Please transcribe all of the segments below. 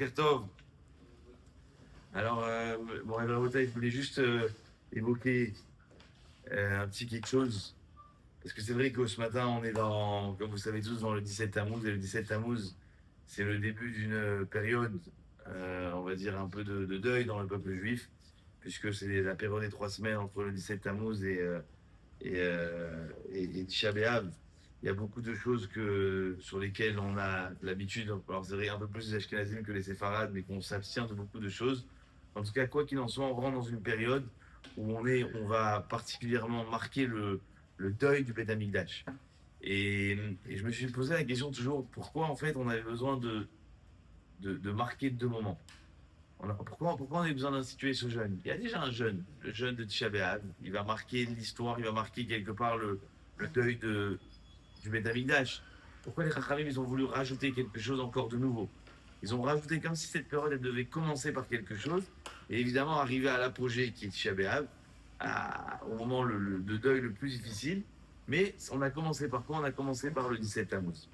Kertov. Alors, bon, Rabotai, je voulais juste évoquer un petit quelque chose. Parce que c'est vrai que ce matin, on est dans, comme vous savez tous, dans le 17 Tammuz. Et le 17 Tammuz, c'est le début d'une période, on va dire, un peu de deuil dans le peuple juif. Puisque c'est la période des 3 semaines entre le 17 Tammuz et Tisha B'Av. Il y a beaucoup de choses sur lesquelles on a l'habitude, alors c'est vrai un peu plus les Ashkenazim que les Séfarades, mais qu'on s'abstient de beaucoup de choses. En tout cas, quoi qu'il en soit, on rentre dans une période où on va particulièrement marquer le deuil du Beth Amikdash. Et je me suis posé la question toujours, pourquoi en fait on avait besoin de marquer deux moments. Pourquoi on a besoin d'instituer ce jeûne? Il y a déjà un jeûne, le jeûne de Tisha B'Av. Il va marquer l'histoire, il va marquer quelque part le deuil du Beth Amikdash. Pourquoi les Chachamim, ils ont voulu rajouter quelque chose encore de nouveau? Ils ont rajouté comme si cette période, elle devait commencer par quelque chose, et évidemment arriver à l'apogée qui est Tisha B'Av, au moment de deuil le plus difficile. Mais on a commencé par quoi? On a commencé par le 17 Tammuz.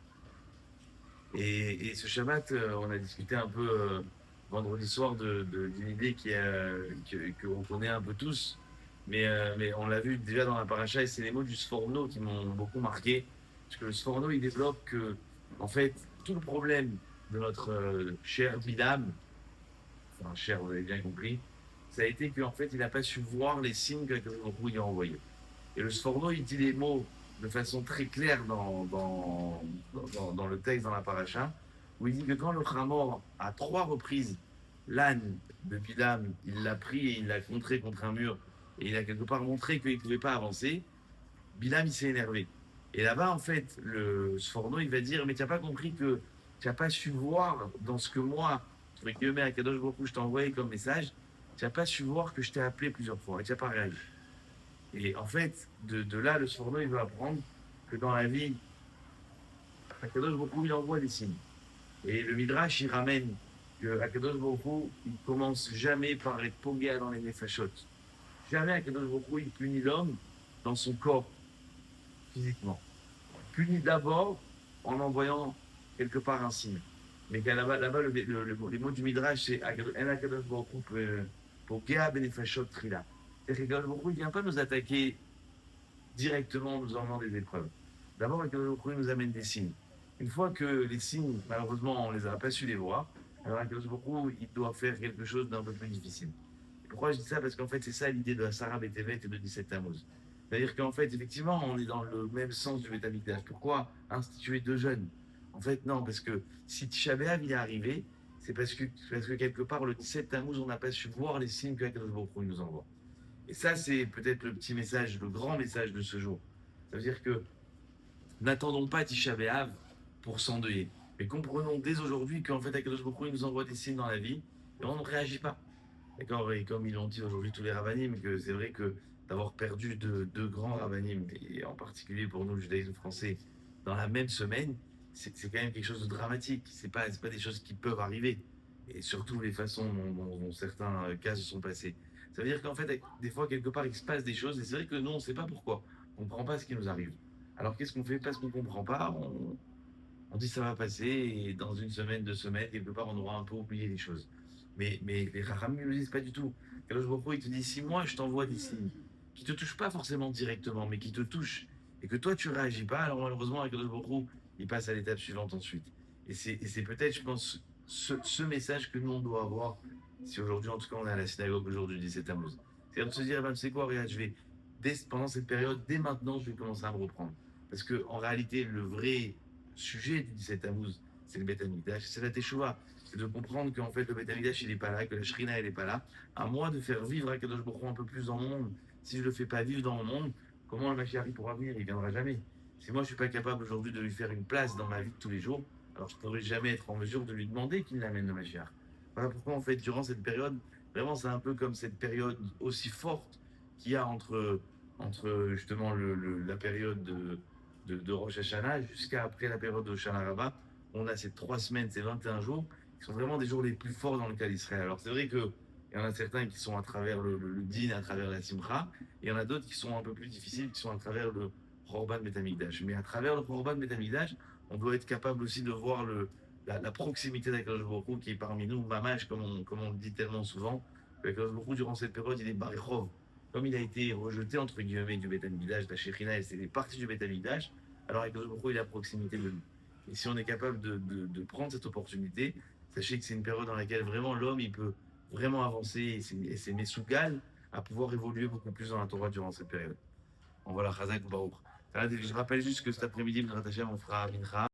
Et ce Shabbat, on a discuté un peu vendredi soir d'une idée qu'on connaît un peu tous, mais on l'a vu déjà dans la paracha, et c'est les mots du Sforno qui m'ont beaucoup marqué. Parce que le Sforno, il développe que, en fait, tout le problème de notre cher Bidam, enfin cher, vous avez bien compris, ça a été qu'en fait, il n'a pas su voir les signes que il a envoyés. Et le Sforno, il dit les mots de façon très claire dans le texte, dans la paracha, où il dit que quand le Hamor, à 3 reprises, l'âne de Bilam, il l'a pris et il l'a contré contre un mur, et il a quelque part montré qu'il ne pouvait pas avancer, Bilam, il s'est énervé. Et là-bas, en fait, le Sforno, il va dire, mais tu n'as pas compris que tu n'as pas su voir dans ce que moi, avec Yomé à Kadosh Baruch je t'ai envoyé comme message, tu n'as pas su voir que je t'ai appelé plusieurs fois et tu n'as pas réagi. Et en fait, de là, le Sforno, il veut apprendre que dans la vie, Akadosh Baruch il envoie des signes. Et le Midrash, il ramène que Akadosh Baruch il commence jamais par être pogué dans les nefashot. Jamais Akadosh Baruch il punit l'homme dans son corps, physiquement. Il punit d'abord en envoyant quelque part un signe. Mais là-bas, les mots du Midrash, c'est En Akadosh Baruch pogea benefashot trila. C'est-à-dire qu'Akadosh Baruch il ne vient pas nous attaquer directement nous emmenant des épreuves. D'abord, Akadosh Baruch nous amène des signes. Une fois que les signes, malheureusement, on ne les a pas su les voir, alors Akadosh Baruch il doit faire quelque chose d'un peu plus difficile. Et pourquoi je dis ça? Parce qu'en fait, c'est ça l'idée de la Sarah Betevet et de 17 Tammuz. C'est-à-dire qu'en fait, effectivement, on est dans le même sens du Beth Amikdash. Pourquoi instituer deux jeûnes? En fait, non, parce que si Tisha B'Av il est arrivé, c'est parce que quelque part, le 17 Tammuz, on n'a pas su voir les signes que Akadosh Baruch nous envoie. Et ça, c'est peut-être le petit message, le grand message de ce jour. Ça veut dire que n'attendons pas Tisha B'Av pour s'endeuiller. Mais comprenons dès aujourd'hui qu'en fait, Akadosh Baruch nous envoie des signes dans la vie et on ne réagit pas. D'accord? Et comme ils l'ont dit aujourd'hui tous les rabbinim, que c'est vrai que d'avoir perdu deux grands rabbinim, et en particulier pour nous, le judaïsme français, dans la même semaine, c'est quand même quelque chose de dramatique. C'est pas des choses qui peuvent arriver. Et surtout les façons dont certains cas se sont passés. Ça veut dire qu'en fait, des fois, quelque part, il se passe des choses, et c'est vrai que nous, on ne sait pas pourquoi. On ne comprend pas ce qui nous arrive. Alors qu'est-ce qu'on fait? Parce qu'on ne comprend pas, on dit ça va passer, et dans une semaine, 2 semaines, quelque part, on aura un peu oublié les choses. Mais les Rahamim ne le disent pas du tout. Kadosh Baruch Hu, il te dit, si moi je t'envoie des signes qui ne te touchent pas forcément directement, mais qui te touchent, et que toi tu ne réagis pas, alors malheureusement, Kadosh Baruch Hu, il passe à l'étape suivante ensuite. Et c'est peut-être, je pense, ce message que nous on doit avoir, si aujourd'hui, en tout cas, on est à la synagogue aujourd'hui, 17 Tammuz. C'est-à-dire de se dire, eh ben, tu sais quoi, regarde, pendant cette période, dès maintenant, je vais commencer à me reprendre. Parce qu'en réalité, le vrai sujet du 17 Tammuz, c'est le Beth Amikdash, c'est la Teshuvah. C'est de comprendre qu'en fait, le Beth Amikdash, il n'est pas là, que la Shrina, elle n'est pas là. À moi de faire vivre Akadosh Baruch Hu un peu plus dans mon monde. Si je ne le fais pas vivre dans mon monde, comment le Mashiach pourra venir? Il ne viendra jamais. Si moi, je ne suis pas capable aujourd'hui de lui faire une place dans ma vie de tous les jours, alors je ne pourrai jamais être en mesure de lui demander qu'il l'amène le Mashiach. Voilà pourquoi, en fait, durant cette période, vraiment, c'est un peu comme cette période aussi forte qu'il y a entre justement la période de Rosh Hashanah jusqu'à après la période de Hoshana Rabbah. On a ces 3 semaines, ces 21 jours, qui sont vraiment des jours les plus forts dans le cas d'Israël. Alors c'est vrai qu'il y en a certains qui sont à travers le din, à travers la simcha, et il y en a d'autres qui sont un peu plus difficiles, qui sont à travers le Chorban Beth Amikdash. Mais à travers le Chorban Beth Amikdash, on doit être capable aussi de voir la proximité d'Akadosh Baruch Hu qui est parmi nous, Mamash, comme on le dit tellement souvent, que Akadosh Baruch Hu, durant cette période, il est Barichov. Comme il a été rejeté, entre guillemets, du Beth Amikdash, de la Shekhinah, et c'est des parties du Beth Amikdash, alors Akadosh Baruch Hu, il est à proximité de nous. Et si on est capable de prendre cette opportunité, sachez que c'est une période dans laquelle vraiment l'homme, il peut vraiment avancer, et c'est Mesougal à pouvoir évoluer beaucoup plus dans la Torah durant cette période. Bon, voilà, Chazak ou Baruch. Je rappelle juste que cet après-midi, on fera Mincha.